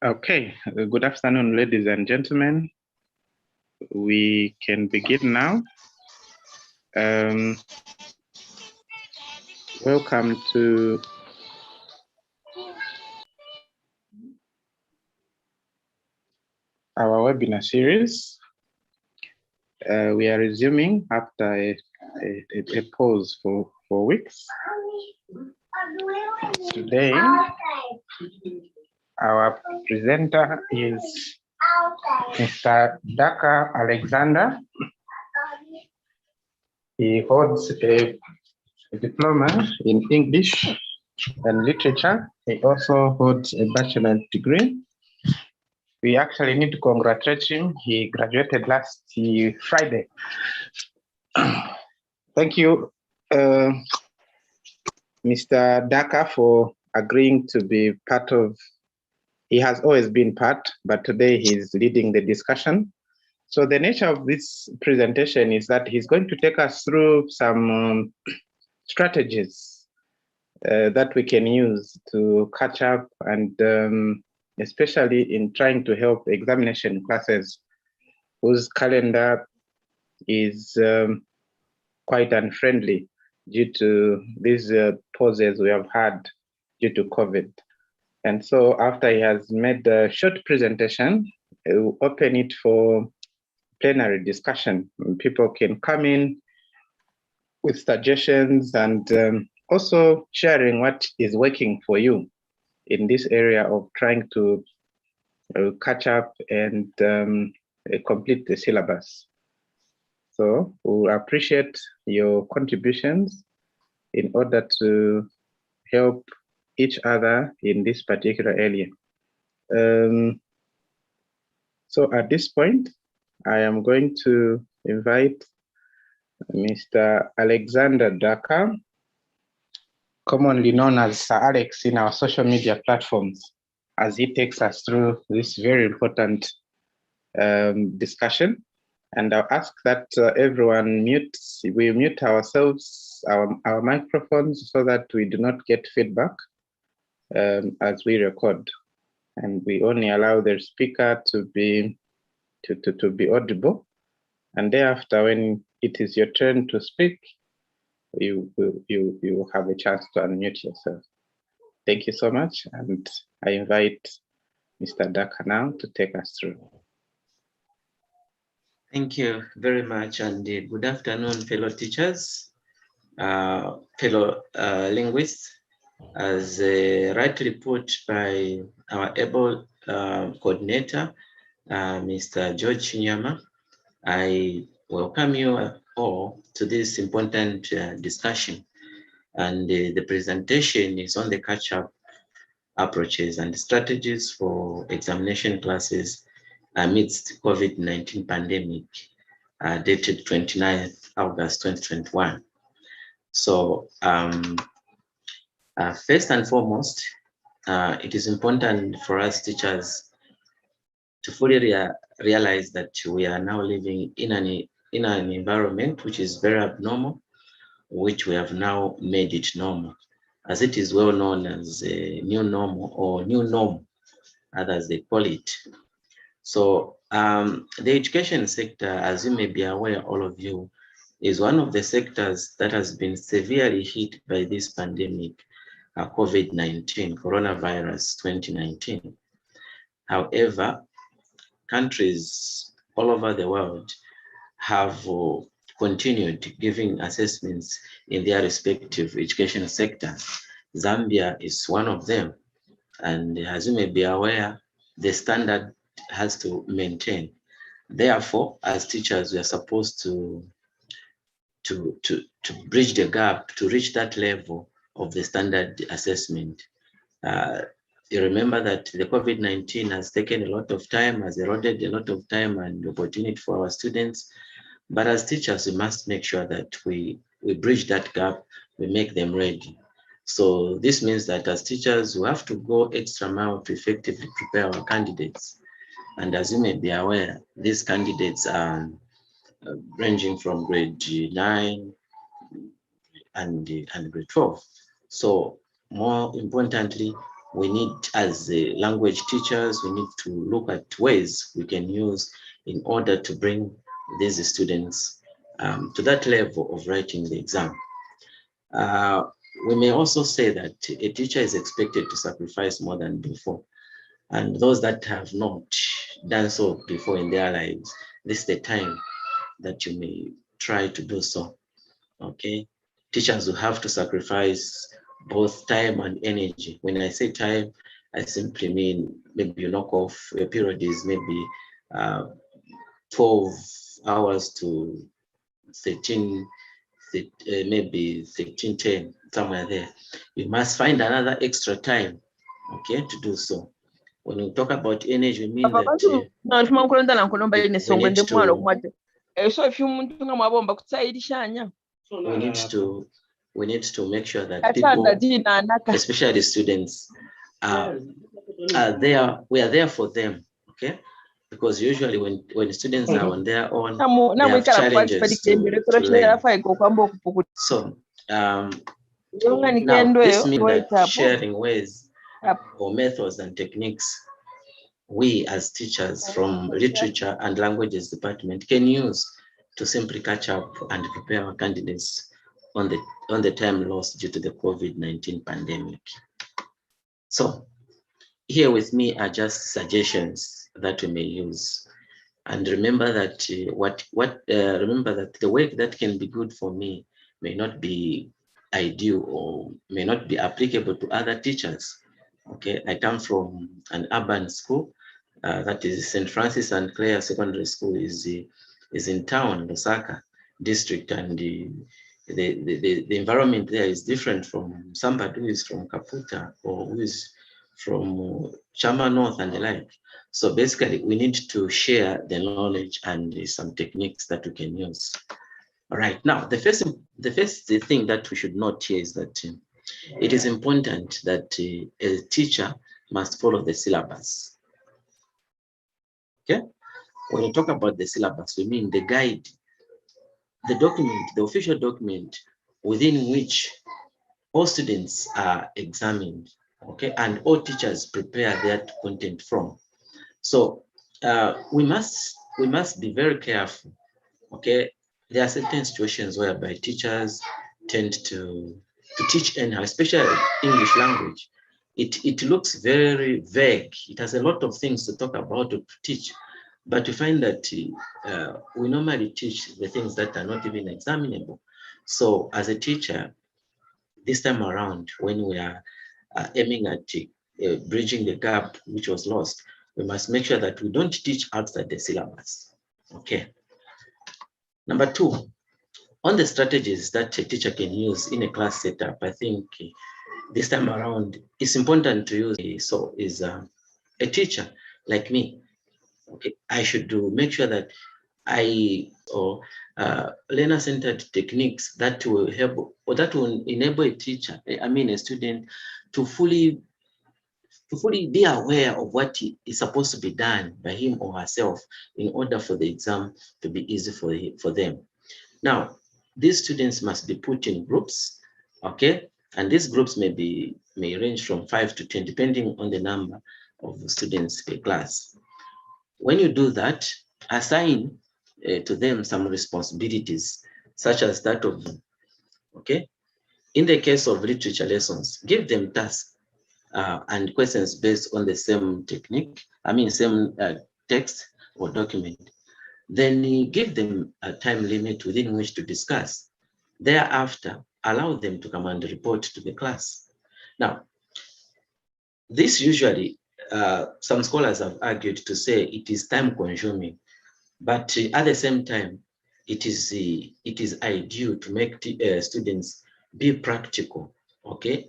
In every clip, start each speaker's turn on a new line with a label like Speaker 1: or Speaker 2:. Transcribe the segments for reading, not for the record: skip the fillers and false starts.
Speaker 1: Okay, good afternoon, ladies and gentlemen. We can begin now. Welcome to our webinar series. We are resuming after a pause for weeks. Today, our presenter is Mr. Daka Alexander. He holds a diploma in English and literature. He also holds a bachelor's degree. We actually need to congratulate him. He graduated last Friday. Thank you, Mr. Daka, for agreeing to be part of. He has always been part, but today he's leading the discussion. So the nature of this presentation is that he's going to take us through some strategies that we can use to catch up, and especially in trying to help examination classes whose calendar is quite unfriendly due to these pauses we have had due to COVID. And so after he has made a short presentation, we'll open it for plenary discussion. People can come in with suggestions and also sharing what is working for you in this area of trying to catch up and complete the syllabus. So we appreciate your contributions in order to help each other in this particular area. So at this point, I am going to invite Mr. Alexander Daka, commonly known as Sir Alex in our social media platforms, as he takes us through this very important discussion. And I'll ask that everyone we mute ourselves, our microphones, so that we do not get feedback as we record. And we only allow the speaker to be audible. And thereafter, when it is your turn to speak, you will have a chance to unmute yourself. Thank you so much. And I invite Mr. Daka now to take us through.
Speaker 2: Thank you very much, and good afternoon, fellow teachers, fellow linguists. As rightly put by our able coordinator, Mr. George Chinyama, I welcome you all to this important discussion. And the presentation is on the catch-up approaches and strategies for examination classes amidst COVID-19 pandemic, dated 29th August 2021. So first and foremost, it is important for us teachers to fully realize that we are now living in an environment which is very abnormal, which we have now made it normal, as it is well known as a new normal or new norm, as they call it. So the education sector, as you may be aware, all of you, is one of the sectors that has been severely hit by this pandemic, COVID-19, coronavirus 2019. However, countries all over the world have continued giving assessments in their respective education sector. Zambia is one of them. And as you may be aware, the standard has to maintain. Therefore, as teachers, we are supposed to bridge the gap to reach that level of the standard assessment. You remember that the COVID-19 has taken a lot of time, has eroded a lot of time and opportunity for our students. But as teachers, we must make sure that we bridge that gap, we make them ready. So this means that as teachers, we have to go extra mile to effectively prepare our candidates. And as you may be aware, these candidates are ranging from grade 9 and grade 12. So more importantly, we need, as language teachers, we need to look at ways we can use in order to bring these students to that level of writing the exam. We may also say that a teacher is expected to sacrifice more than before. And those that have not done so before in their lives, this is the time that you may try to do so. Okay, teachers will have to sacrifice both time and energy. When I say time, I simply mean maybe you knock off your period is maybe 12 hours to 13, maybe 13, 10, somewhere there. You must find another extra time, okay, to do so. When we talk about energy, we mean that we need to make sure that people, especially the students, are there. We are there for them, okay? Because usually when students are on their own, they have challenges to learn. So now this means that sharing ways or methods and techniques we as teachers from literature and languages department can use to simply catch up and prepare our candidates on the time lost due to the COVID-19 pandemic. So here with me are just suggestions that we may use. And remember that remember that the work that can be good for me may not be ideal or may not be applicable to other teachers. Okay, I come from an urban school, that is St. Francis and Clare Secondary School is in town, Lusaka district, and the environment there is different from somebody who is from Kaputa or who is from Chama North and the like. So basically, we need to share the knowledge and some techniques that we can use. All right. Now, the first thing that we should note here is that it is important that a teacher must follow the syllabus. Okay. When we talk about the syllabus, we mean the guide, the document, the official document within which all students are examined. Okay, and all teachers prepare their content from. So we must be very careful. Okay, there are certain situations whereby teachers tend to teach anyhow, especially English language. It looks very vague. It has a lot of things to talk about or to teach, but we find that we normally teach the things that are not even examinable. So as a teacher, this time around, when we are aiming at bridging the gap which was lost, we must make sure that we don't teach outside the syllabus. Okay. Number two, on the strategies that a teacher can use in a class setup, I think this time around it's important to use. So is a teacher like me, okay, I should make sure that learner-centered techniques that will help or that will enable a teacher, I mean a student, to fully be aware of what is supposed to be done by him or herself in order for the exam to be easy for them. Now, these students must be put in groups, okay? And these groups may range from 5 to 10, depending on the number of students per class. When you do that, assign to them some responsibilities, such as that of, okay? In the case of literature lessons, give them tasks and questions based on the same technique, same text or document. Then give them a time limit within which to discuss. Thereafter, allow them to come and report to the class. Now, this usually, some scholars have argued to say it is time consuming, but at the same time, it is ideal to make students be practical, okay?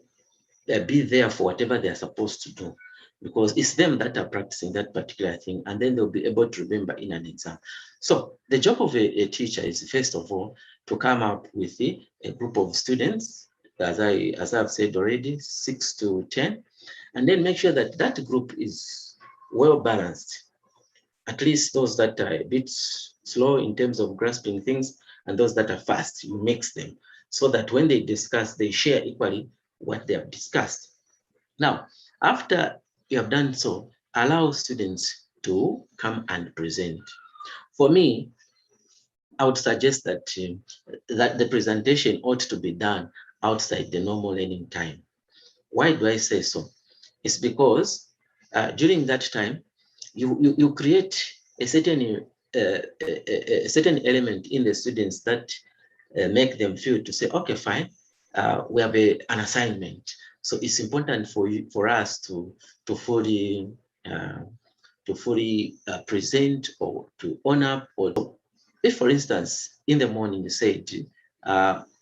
Speaker 2: Be there for whatever they are supposed to do, because it's them that are practicing that particular thing, and then they'll be able to remember in an exam. So the job of a teacher is, first of all, to come up with a group of students, as I've said already, 6 to 10, and then make sure that that group is well balanced. At least those that are a bit slow in terms of grasping things, and those that are fast, you mix them so that when they discuss, they share equally what they have discussed. Now, After you have done so, allow students to come and present. For me, I would suggest that, that the presentation ought to be done outside the normal learning time. Why do I say so? It's because during that time, you create a certain certain element in the students that make them feel to say, okay, fine, we have an assignment. So it's important for us to fully present or to own up. Or if, for instance, in the morning you said,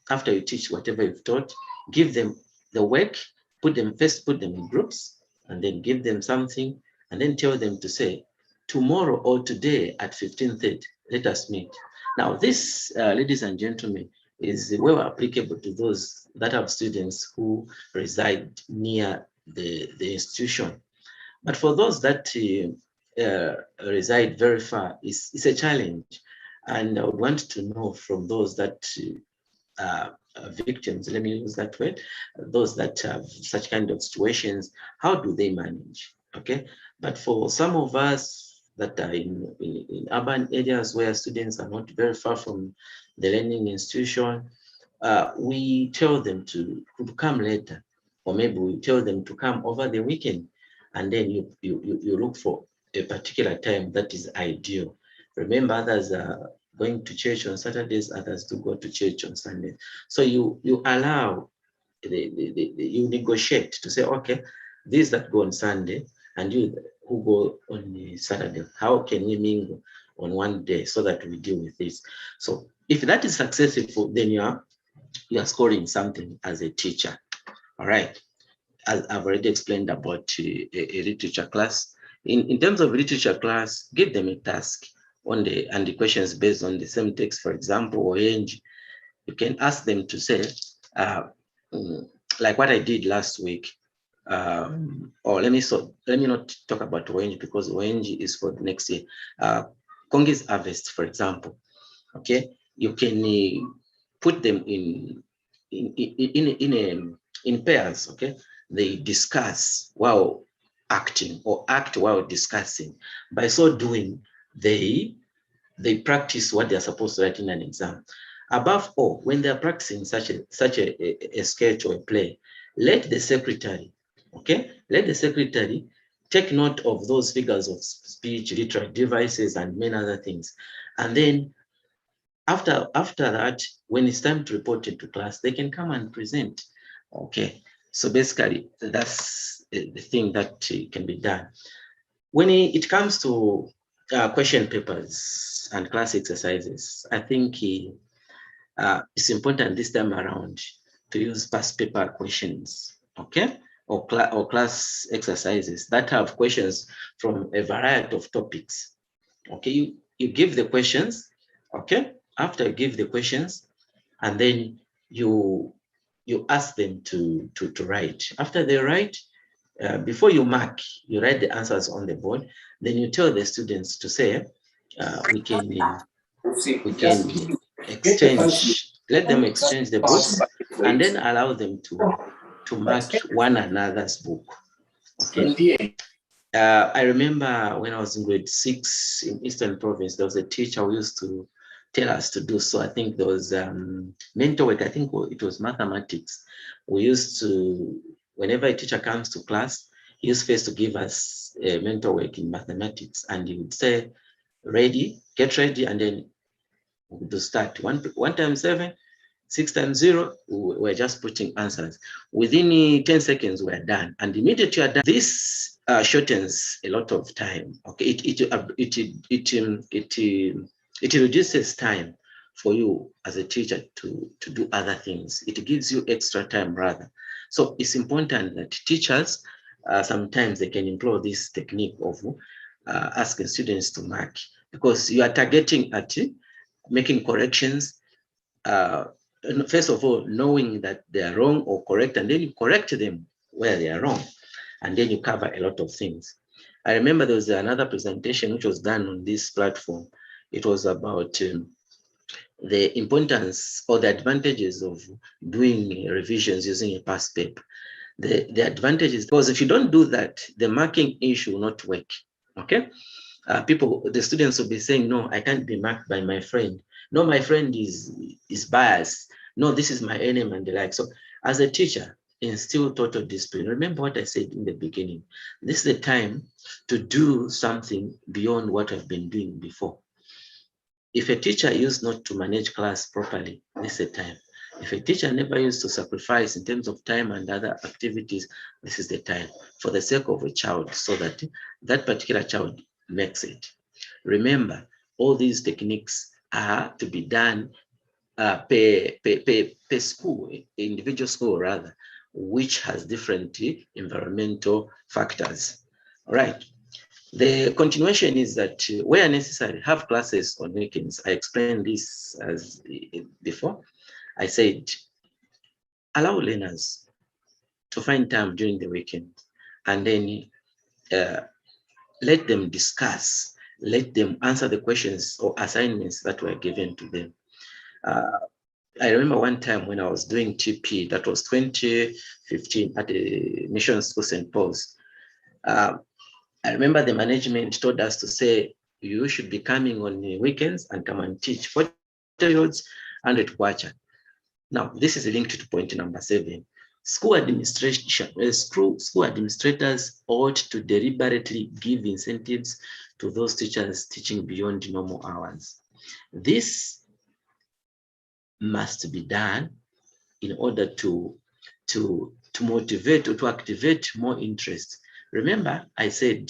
Speaker 2: after you teach whatever you've taught, give them the work, put them in groups, and then give them something, and then tell them to say, tomorrow or today at 15:30, let us meet. Now, this, ladies and gentlemen, is well applicable to those that have students who reside near the institution. But for those that reside very far, it's a challenge. And I would want to know from those that victims, let me use that word, those that have such kind of situations, how do they manage? Okay, but for some of us that are in urban areas where students are not very far from the learning institution, we tell them to come later, or maybe we tell them to come over the weekend, and then you look for a particular time that is ideal. Remember, others are going to church on Saturdays, others to go to church on Sundays. So you allow, you negotiate to say, okay, these that go on Sunday and you who go on Saturday, how can we mingle on one day so that we deal with this? So if that is successful, then you are scoring something as a teacher. All right. As I've already explained about a literature class. In terms of literature class, give them a task on and the questions based on the same text, for example, or range. You can ask them to say, like what I did last week, or let me not talk about range, because range is for the next year. Congi's harvest, for example. Okay, you can put them in pairs. Okay, they discuss while acting, or act while discussing. By so doing, they practice what they are supposed to write in an exam. Above all, when they are practicing such a sketch or a play, let the secretary, okay, let the secretary take note of those figures of speech, literary devices, and many other things. And then after that, when it's time to report into class, they can come and present. Okay, so basically that's the thing that can be done. When it comes to question papers and class exercises, I think it's important this time around to use past paper questions, okay, or class exercises that have questions from a variety of topics. Okay, you give the questions, okay. After you give the questions, and then you ask them to write. After they write, before you mark, you write the answers on the board. Then you tell the students to say, we can exchange, let them exchange the books, and then allow them to mark one another's book. Okay. I remember when I was in grade 6 in Eastern Province, there was a teacher who used to tell us to do so. I think there was mentor work. I think it was mathematics. We used to, whenever a teacher comes to class, he used first to give us a mentor work in mathematics, and he would say, ready, get ready, and then we would start. 1 times 7, 6 times 0, we're just putting answers. Within 10 seconds, we're done. And immediately you're done, this shortens a lot of time. Okay, it reduces time for you as a teacher to do other things. It gives you extra time rather. So it's important that teachers, sometimes they can employ this technique of asking students to mark, because you are targeting at making corrections. First of all, knowing that they are wrong or correct, and then you correct them where they are wrong, and then you cover a lot of things. I remember there was another presentation which was done on this platform. It was about the importance or the advantages of doing revisions using a past paper. The advantage is because if you don't do that, the marking issue will not work. Okay, the students will be saying, no, I can't be marked by my friend. No, my friend is biased. No, this is my enemy and the like. So as a teacher, instill total discipline. Remember what I said in the beginning. This is the time to do something beyond what I've been doing before. If a teacher used not to manage class properly, this is the time. If a teacher never used to sacrifice in terms of time and other activities, this is the time for the sake of a child, so that that particular child makes it. Remember, all these techniques are to be done per school, individual school rather, which has different environmental factors. All right. The continuation is that where necessary, have classes on weekends. I explained this as before. I said, allow learners to find time during the weekend, and then let them discuss, let them answer the questions or assignments that were given to them. I remember one time when I was doing TP, that was 2015 at the Mission School St. Paul's. I remember the management told us to say, you should be coming on the weekends and come and teach 40-year-olds 100 kwacha. Now, this is linked to point number 7. School administrators ought to deliberately give incentives to those teachers teaching beyond normal hours. This must be done in order to motivate or to activate more interest. Remember, I said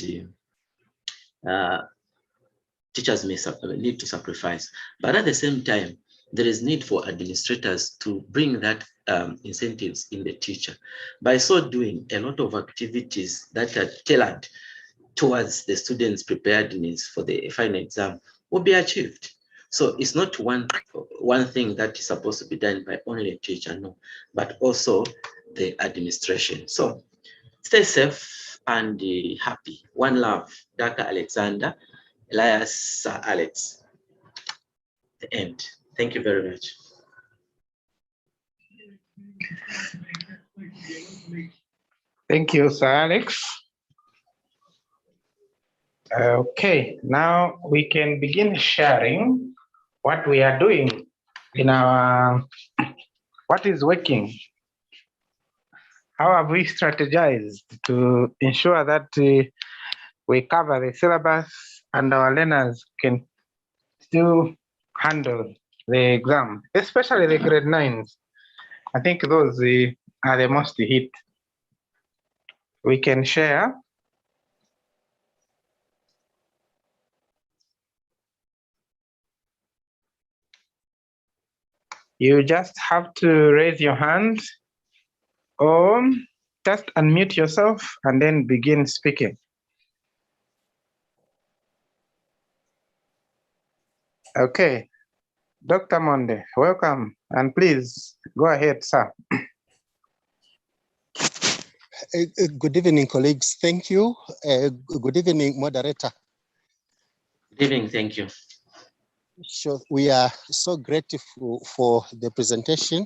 Speaker 2: teachers may need to sacrifice, but at the same time, there is need for administrators to bring that incentives in the teacher. By so doing, a lot of activities that are tailored towards the students' preparedness for the final exam will be achieved. So it's not one thing that is supposed to be done by only a teacher, no, but also the administration. So stay safe and happy. One love, Dr. Alexander, Elias, Sir Alex. The end. Thank you very much.
Speaker 1: Thank you, Sir Alex. Okay, now we can begin sharing what we are doing in our, what is working. How have we strategized to ensure that we cover the syllabus and our learners can still handle the exam, especially the grade 9s. I think those are the most hit. We can share. You just have to raise your hand or just unmute yourself and then begin speaking. Okay, Dr. Monde, welcome, and please go ahead, sir.
Speaker 3: Good evening, colleagues. Thank you. Good evening, moderator.
Speaker 2: Good evening, thank you.
Speaker 3: Sure, we are so grateful for the presentation.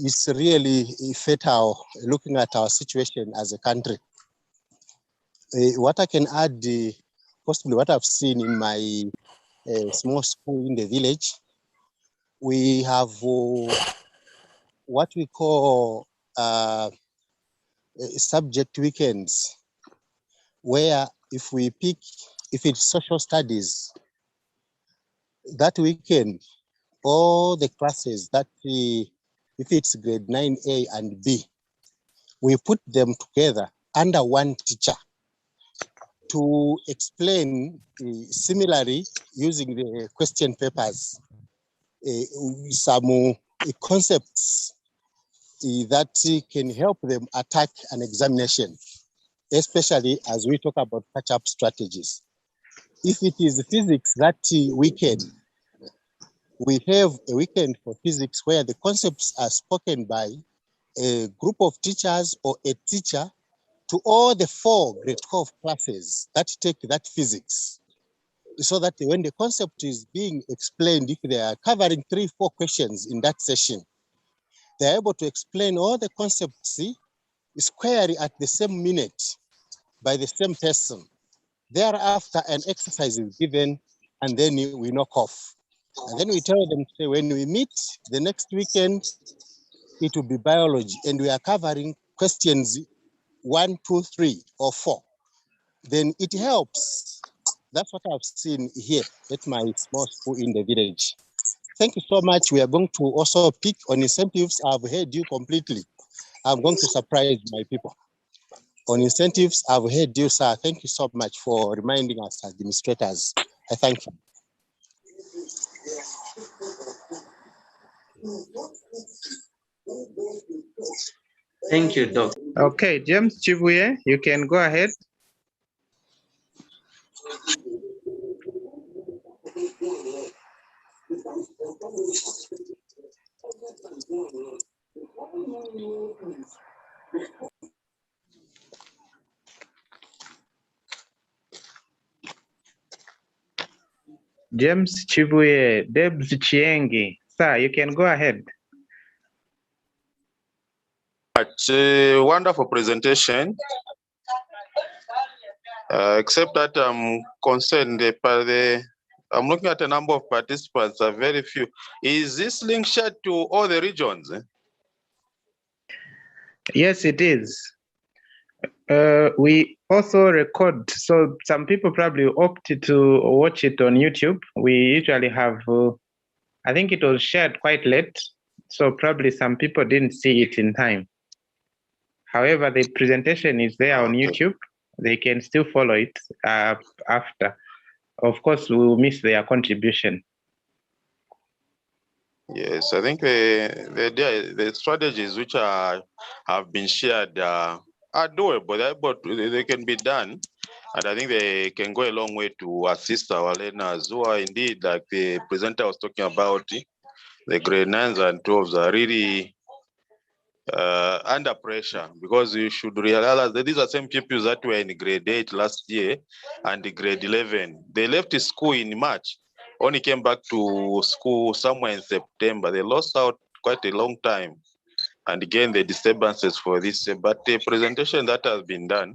Speaker 3: It's really fatal looking at our situation as a country. What I can add, possibly what I've seen in my small school in the village, we have what we call subject weekends, where if it's social studies, that weekend, all the classes that if it's grade 9A and B, we put them together under one teacher to explain similarly using the question papers, some concepts that can help them attack an examination, especially as we talk about catch-up strategies. If it is physics that weekend, we have a weekend for physics where the concepts are spoken by a group of teachers or a teacher to all the 4 grade 12 classes that take that physics, so that when the concept is being explained, if they are covering 3-4 questions in that session, they're able to explain all the concepts squarely at the same minute by the same person. Thereafter, an exercise is given, and then we knock off. And then we tell them, say, when we meet the next weekend, it will be biology, and we are covering questions 1, 2, 3, or 4. Then it helps. That's what I've seen here at my small school in the village. Thank you so much. We are going to also pick on incentives. I've heard you completely. I'm going to surprise my people. On incentives, I've heard you, sir. Thank you so much for reminding us administrators. I thank you.
Speaker 2: Thank you, Doc.
Speaker 1: Okay, James Chibuye, you can go ahead. James Chibuye, Debs Chiengi. Sir, you can go ahead.
Speaker 4: Wonderful presentation. Except that I'm concerned I'm looking at a number of participants, are very few. Is this link shared to all the regions?
Speaker 1: Yes, it is. We also record, so some people probably opted to watch it on YouTube. We usually have, I think it was shared quite late, so probably some people didn't see it in time. However, the presentation is there on YouTube. They can still follow it after. Of course, we'll miss their contribution.
Speaker 4: Yes, I think the strategies which have been shared are doable, but they can be done. And I think they can go a long way to assist our learners who are indeed, like the presenter was talking about, the grade 9s and 12s are really under pressure, because you should realize that these are same pupils that were in grade 8 last year and the grade 11. They left school in March, only came back to school somewhere in September. They lost out quite a long time. And again, the disturbances for this, but the presentation that has been done,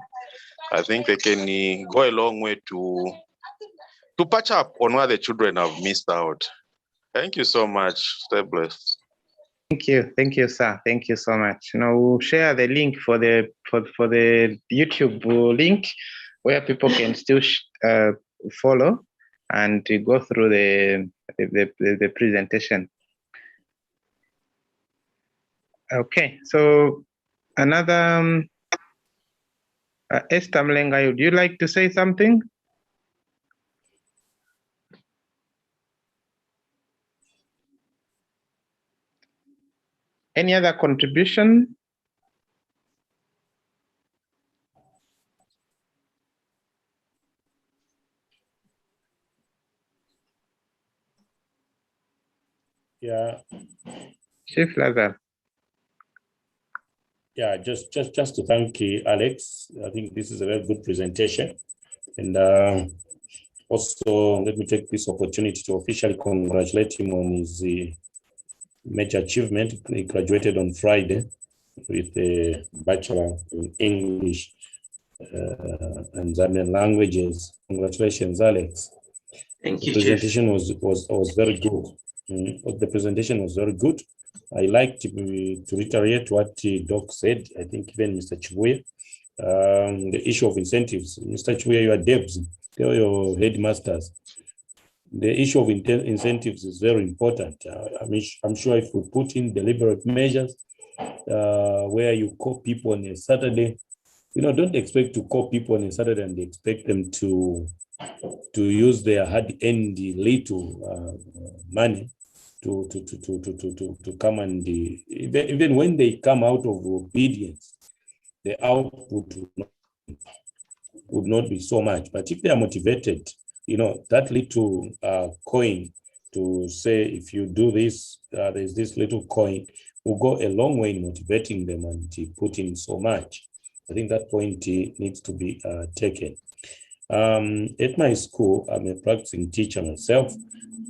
Speaker 4: I think they can go a long way to patch up on what the children have missed out. Thank you so much. Stay blessed.
Speaker 1: Thank you, sir. Thank you so much. Now we'll share the link for the YouTube link where people can still follow and go through the presentation. Okay, so another Esther Mlenga, would you like to say something? Any other contribution?
Speaker 5: Yeah.
Speaker 1: Chief Lazar.
Speaker 5: Yeah, just to thank Alex. I think this is a very good presentation. And also, let me take this opportunity to officially congratulate him on his major achievement. He graduated on Friday with a Bachelor in English and Zambian languages. Congratulations, Alex.
Speaker 2: Thank you,
Speaker 5: the presentation
Speaker 2: Chief.
Speaker 5: was very good. The presentation was very good. I like to reiterate what Doc said. I think even Mr. Chibuye, the issue of incentives. Mr. Chibuye, you are devs, tell your headmasters. The issue of incentives is very important. I'm sure if we put in deliberate measures where you call people on a Saturday, don't expect to call people on a Saturday and expect them to use their hard-earned little money to come and even when they come out of obedience, the output would not be so much. But if they are motivated, that little coin to say, if you do this, there's this little coin, will go a long way in motivating them and put in so much. I think that point needs to be taken. At my school, I'm a practicing teacher myself.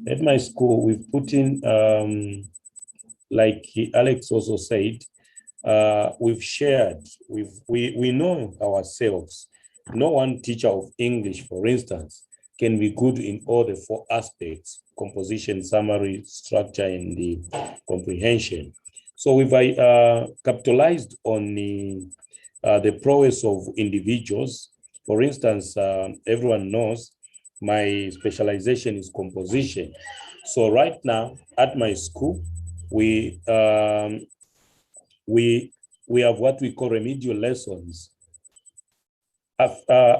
Speaker 5: At my school, we've put in like Alex also said, we've shared, we know ourselves. No one teacher of English, for instance, can be good in all the 4 aspects: composition, summary, structure, and the comprehension. So we've capitalized on the prowess of individuals. For instance, everyone knows my specialization is composition. So right now at my school, we have what we call remedial lessons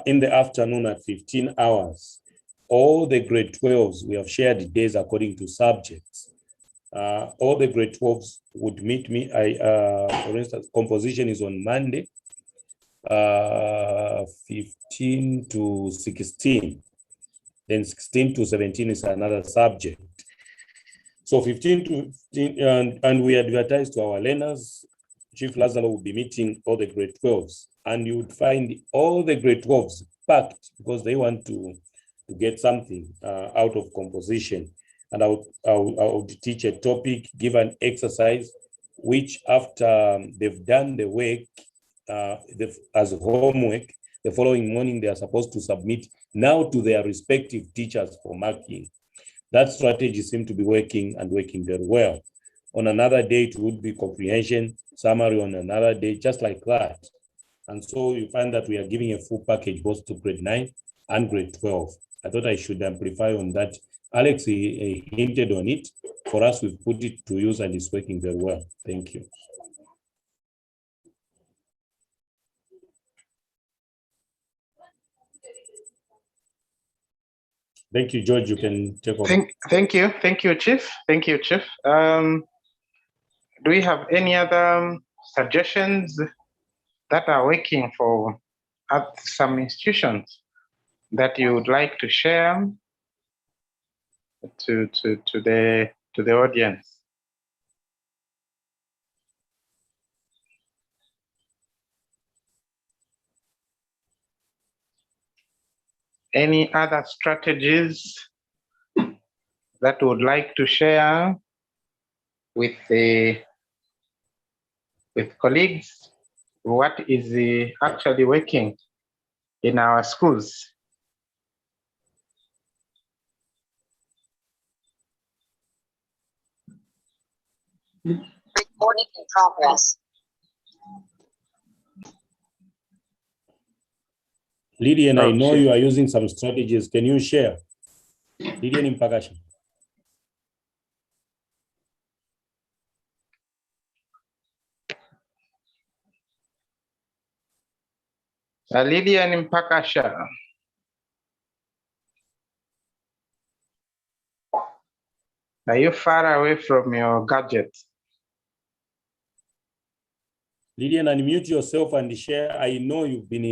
Speaker 5: in the afternoon at 15 hours. All the grade 12s, we have shared the days according to subjects. All the grade 12s would meet me. For instance, composition is on Monday, 15 to 16. Then 16 to 17 is another subject. So 15 to 15, and we advertise to our learners. Chief Lazaro will be meeting all the grade 12s, and you would find all the grade 12s packed because they want to get something out of composition. And I would teach a topic, give an exercise, which after they've done the work as homework, the following morning they are supposed to submit now to their respective teachers for marking. That strategy seemed to be working and working very well. On another day, it would be comprehension, summary on another day, just like that. And so you find that we are giving a full package both to grade 9 and grade 12. I thought I should amplify on that. Alex he hinted on it. For us, we've put it to use and it's working very well. Thank you. Thank you, George. You can take over.
Speaker 1: Thank you, Chief. Thank you, Chief. Do we have any other suggestions that are working for some institutions that you would like to share to the audience? Any other strategies that would like to share with colleagues? What is actually working in our schools?
Speaker 6: Recording in progress.
Speaker 5: Lydian, I know you are using some strategies. Can you share? Lydian Impakasha.
Speaker 1: Lydian Impakasha. Are you far away from your gadget?
Speaker 5: Lydian, unmute yourself and share. I know you've been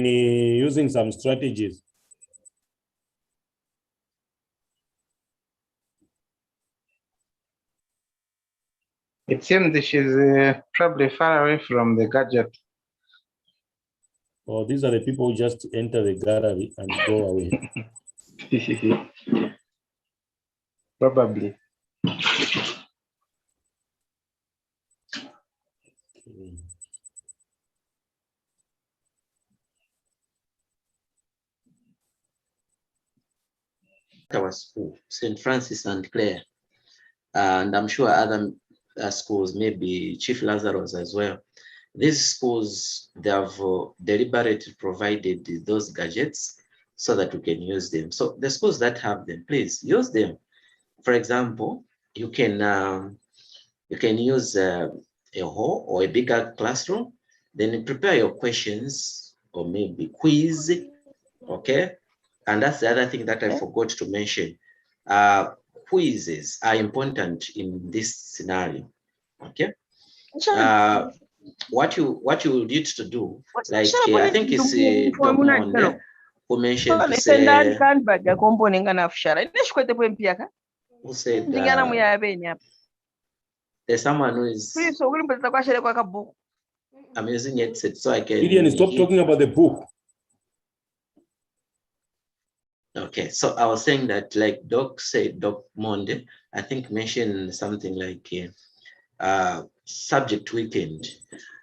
Speaker 5: using some strategies.
Speaker 1: It seems she's probably far away from the gadget.
Speaker 5: Oh, these are the people who just enter the gallery and go away.
Speaker 1: Probably.
Speaker 2: Our school, St. Francis and Clare, and I'm sure other schools, maybe Chief Lazarus as well. These schools, they have deliberately provided those gadgets so that we can use them. So the schools that have them, please use them. For example, you can use a hall or a bigger classroom, then prepare your questions or maybe quiz, okay? And that's the other thing that I forgot to mention. Quizzes are important in this scenario, okay? What you need to do, like I think it's Dr. Monde who mentioned to say, who said there's someone who is, I'm using it so I can.
Speaker 5: Lydian, stop talking about the book.
Speaker 2: Okay, so I was saying that, like Doc said, Doc Monde, I think mentioned something like subject weekend.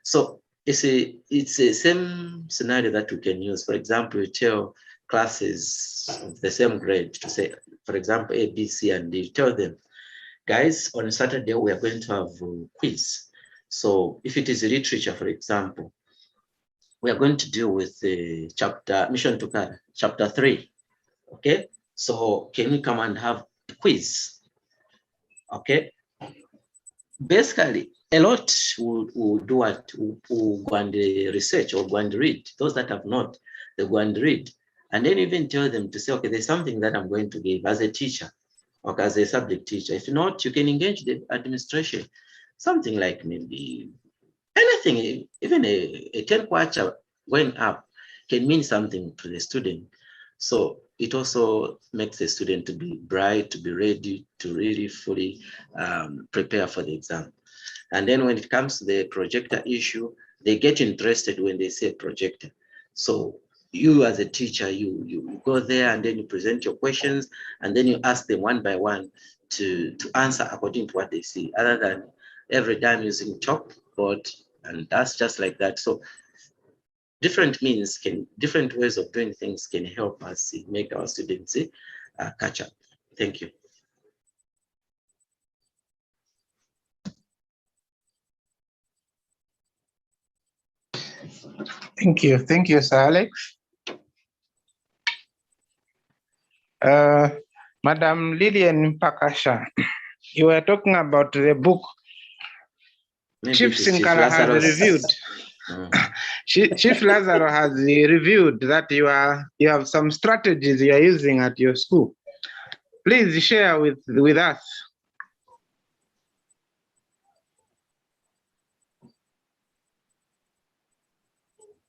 Speaker 2: So it's a same scenario that we can use. For example, you tell classes of the same grade to say, for example, A, B, C, and D. Tell them, guys, on Saturday we are going to have a quiz. So if it is literature, for example, we are going to deal with the chapter Mission to Car, chapter 3. Okay, so can we come and have a quiz? Okay, basically a lot will do what, will go and research or go and read. Those that have not, they go and read, and then even tell them to say, okay, there's something that I'm going to give as a teacher or as a subject teacher. If not, you can engage the administration, something like maybe anything, even a 10 kwacha going up can mean something to the student. So it also makes the student to be bright, to be ready, to really fully prepare for the exam. And then when it comes to the projector issue, they get interested when they say projector. So you as a teacher, you go there and then you present your questions and then you ask them one by one to answer according to what they see, other than every time using chalkboard, and that's just like that. So different ways of doing things can help us make our students catch up. Thank you.
Speaker 1: Thank you, Sir Alex. Madam Lillian Pakasha, you were talking about the book
Speaker 2: Maybe
Speaker 1: Chief Sinkala has reviewed. Chief Lazaro has reviewed that you have some strategies you are using at your school. Please share with us.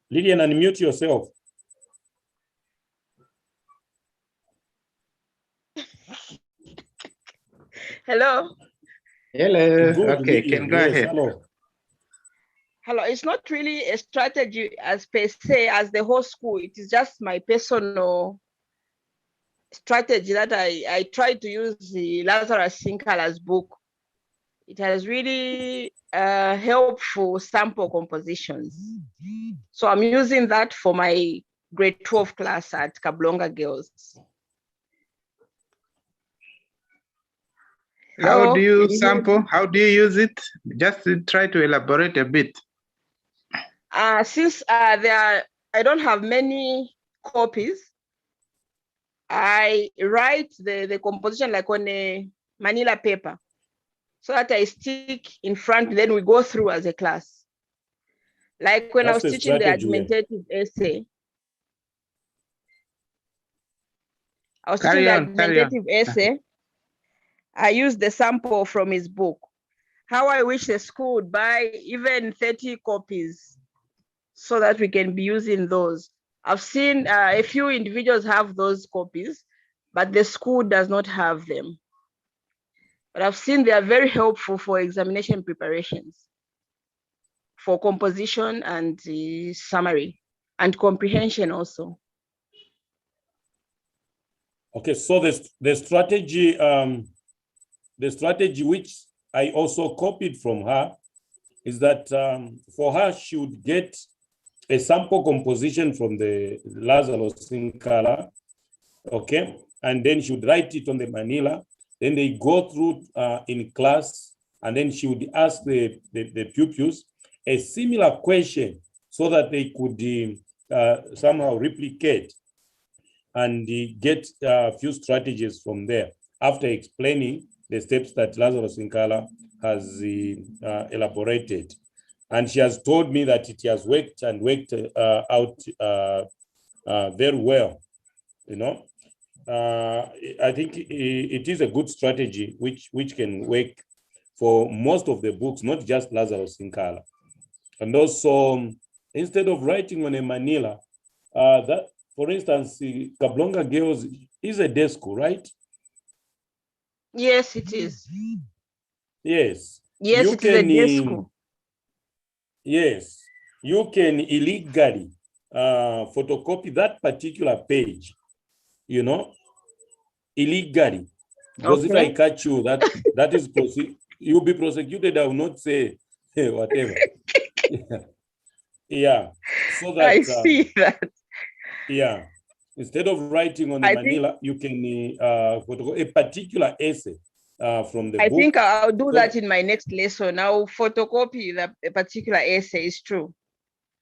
Speaker 5: Lillian, unmute yourself.
Speaker 6: Hello.
Speaker 1: Hello.
Speaker 5: Good,
Speaker 1: Okay,
Speaker 5: Lillian.
Speaker 1: can go
Speaker 5: Yes,
Speaker 1: ahead.
Speaker 5: hello.
Speaker 6: Hello. It's not really a strategy as per se as the whole school. It is just my personal strategy that I try to use the Lazarus Sinkala's book. It has really helpful sample compositions. So I'm using that for my grade 12 class at Kablonga Girls.
Speaker 1: How do you sample? How do you use it? Just to try to elaborate a bit.
Speaker 6: Since I don't have many copies, I write the composition like on a manila paper so that I stick in front, then we go through as a class. Like when I was teaching the argumentative essay, I used the sample from his book. How I wish the school would buy even 30 copies so that we can be using those. I've seen a few individuals have those copies, but the school does not have them. But I've seen they are very helpful for examination preparations, for composition and summary, and comprehension also.
Speaker 5: Okay, so the strategy which I also copied from her is that for her, she would get a sample composition from the Lazarus Sinkala, okay, and then she would write it on the manila. Then they go through in class, and then she would ask the pupils a similar question so that they could somehow replicate and get a few strategies from there after explaining the steps that Lazarus Sinkala has elaborated. And she has told me that it has worked out very well, you know. I think it is a good strategy which can work for most of the books, not just Lazarus Sinkala. And also, instead of writing on a manila, that, for instance, Kablonga Girls is a day school, right?
Speaker 6: Yes, it is.
Speaker 5: Yes.
Speaker 6: Yes, it is a day school.
Speaker 5: Yes, you can illegally photocopy that particular page, you know, illegally. Because if I
Speaker 6: Okay.
Speaker 5: catch you, that is you'll be prosecuted. I will not say hey, whatever. Yeah. So that
Speaker 6: I see that.
Speaker 5: yeah, instead of writing on a
Speaker 6: I think
Speaker 5: manila, you can a particular essay from the
Speaker 6: I
Speaker 5: book.
Speaker 6: think I'll do
Speaker 5: So
Speaker 6: that in my next lesson. I'll photocopy a particular essay. It's true.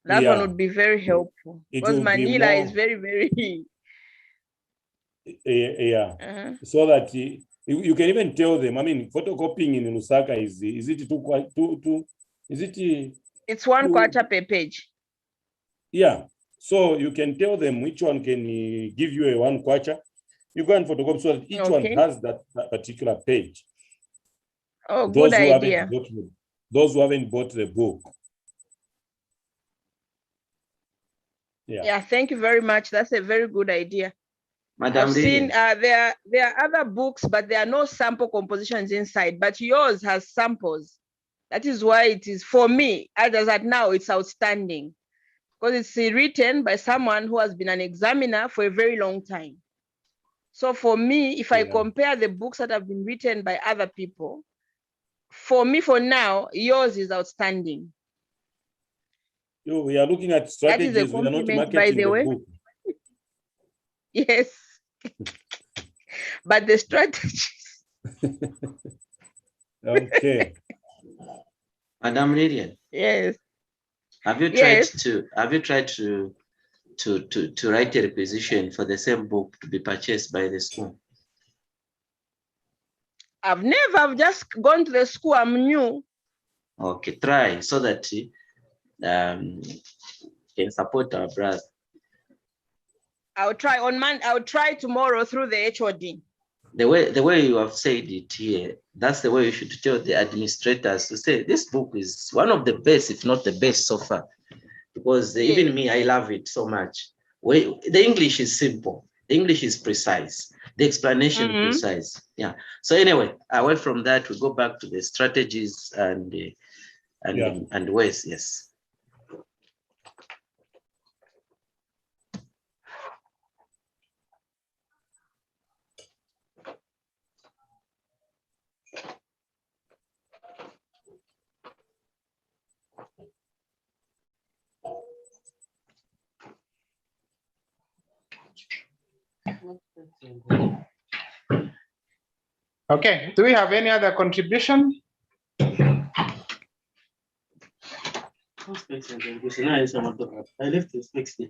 Speaker 6: That one
Speaker 5: yeah,
Speaker 6: would be very helpful
Speaker 5: it
Speaker 6: because
Speaker 5: will be
Speaker 6: Manila is
Speaker 5: more
Speaker 6: very, very.
Speaker 5: yeah. So that you can even tell them. I mean, photocopying in Lusaka is it too is it
Speaker 6: It's 1
Speaker 5: too,
Speaker 6: quarter per page.
Speaker 5: yeah. So you can tell them which one can give you a 1 kwacha. You go and photocopy so that each one
Speaker 6: Okay.
Speaker 5: has that particular page.
Speaker 6: Oh, good idea.
Speaker 5: Those who haven't bought the book.
Speaker 6: Yeah, thank you very much. That's a very good idea.
Speaker 2: Madam
Speaker 6: I've seen
Speaker 2: Lillian.
Speaker 6: there are other books, but there are no sample compositions inside. But yours has samples. That is why it is, for me, as at now, it's outstanding because it's written by someone who has been an examiner for a very long time. So for me, if I compare the books that have been written by other people, for me, for now, yours is outstanding.
Speaker 5: We are looking at strategies.
Speaker 6: That is a
Speaker 5: We are not
Speaker 6: compliment, by
Speaker 5: marketing
Speaker 6: the
Speaker 5: the
Speaker 6: way.
Speaker 5: book.
Speaker 6: Yes. But the strategies.
Speaker 5: Okay.
Speaker 2: Madam Lillian.
Speaker 6: Yes.
Speaker 2: Have you tried to write a requisition for the same book to be purchased by the school?
Speaker 6: I've just gone to the school. I'm new.
Speaker 2: Okay, try so that can support our brother.
Speaker 6: I'll try on Monday. I'll try tomorrow through the HOD.
Speaker 2: The way you have said it here, that's the way you should tell the administrators to say this book is one of the best, if not the best so far. Because even me, I love it so much. The English is simple. The English is precise. The explanation precise. Yeah. So anyway, away from that, we go back to the strategies and ways. Yes.
Speaker 1: Okay, do we have any other contribution?
Speaker 7: I left this next day.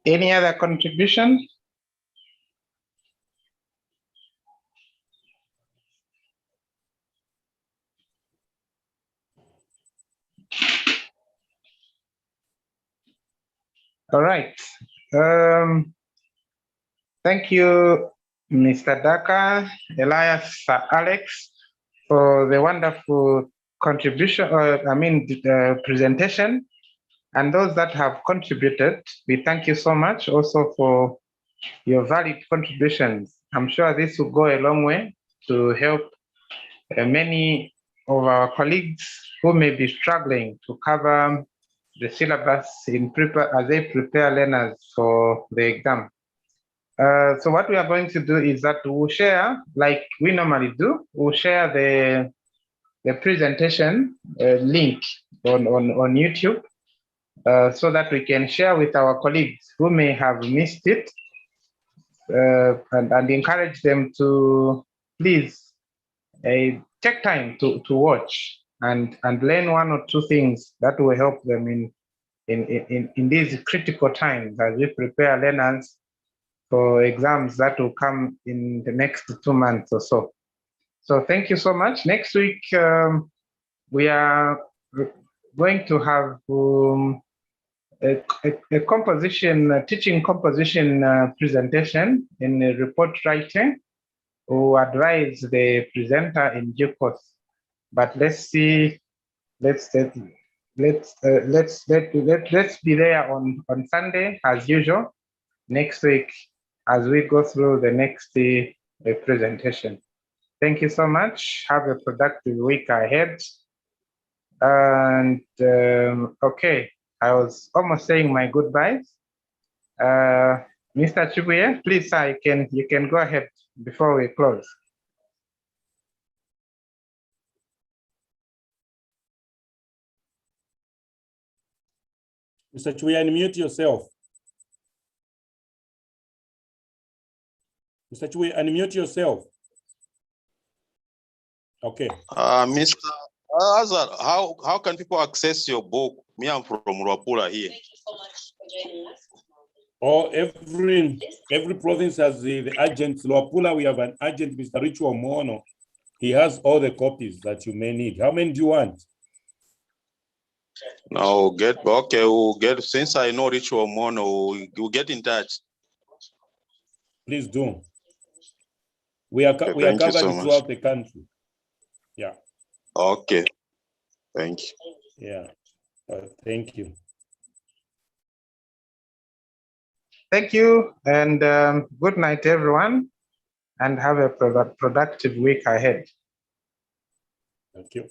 Speaker 1: Any other contribution? All right. Thank you, Mr. Daka, Elias, Alex, for the wonderful contribution, presentation. And those that have contributed, we thank you so much also for your valid contributions. I'm sure this will go a long way to help many of our colleagues who may be struggling to cover the syllabus as they prepare learners for the exam. So what we are going to do is that we'll share, like we normally do, we'll share the presentation link on YouTube so that we can share with our colleagues who may have missed it and encourage them to please take time to watch and learn 1 or 2 things that will help them in these critical times as we prepare learners for exams that will come in the next 2 months or so. So thank you so much. Next week, we are going to have a composition, teaching composition presentation in report writing. Who advise the presenter in due course. But let's see, let's be there on Sunday as usual next week as we go through the next presentation. Thank you so much. Have a productive week ahead. And okay, I was almost saying my goodbyes. Mr. Chibuye, please, sir, you can go ahead before we close.
Speaker 5: Mr. Chibuye, unmute yourself. Mr. Chibuye, unmute yourself. Okay.
Speaker 4: Mr. Azar, how can people access your book? Me, I'm from Ruapula here.
Speaker 5: Oh, every province has the agent. Luapula, we have an agent, Mr. Richo Mono. He has all the copies that you may need. How many do you want?
Speaker 4: No, we'll get, since I know Richo Mono, we'll get in touch.
Speaker 5: Please do. We are
Speaker 4: Okay, thank you so
Speaker 5: covered
Speaker 4: much.
Speaker 5: throughout the country. Yeah.
Speaker 4: Okay. Thank you.
Speaker 5: Yeah. Thank you.
Speaker 1: Thank you, and good night, everyone, and have a productive week ahead.
Speaker 5: Thank you.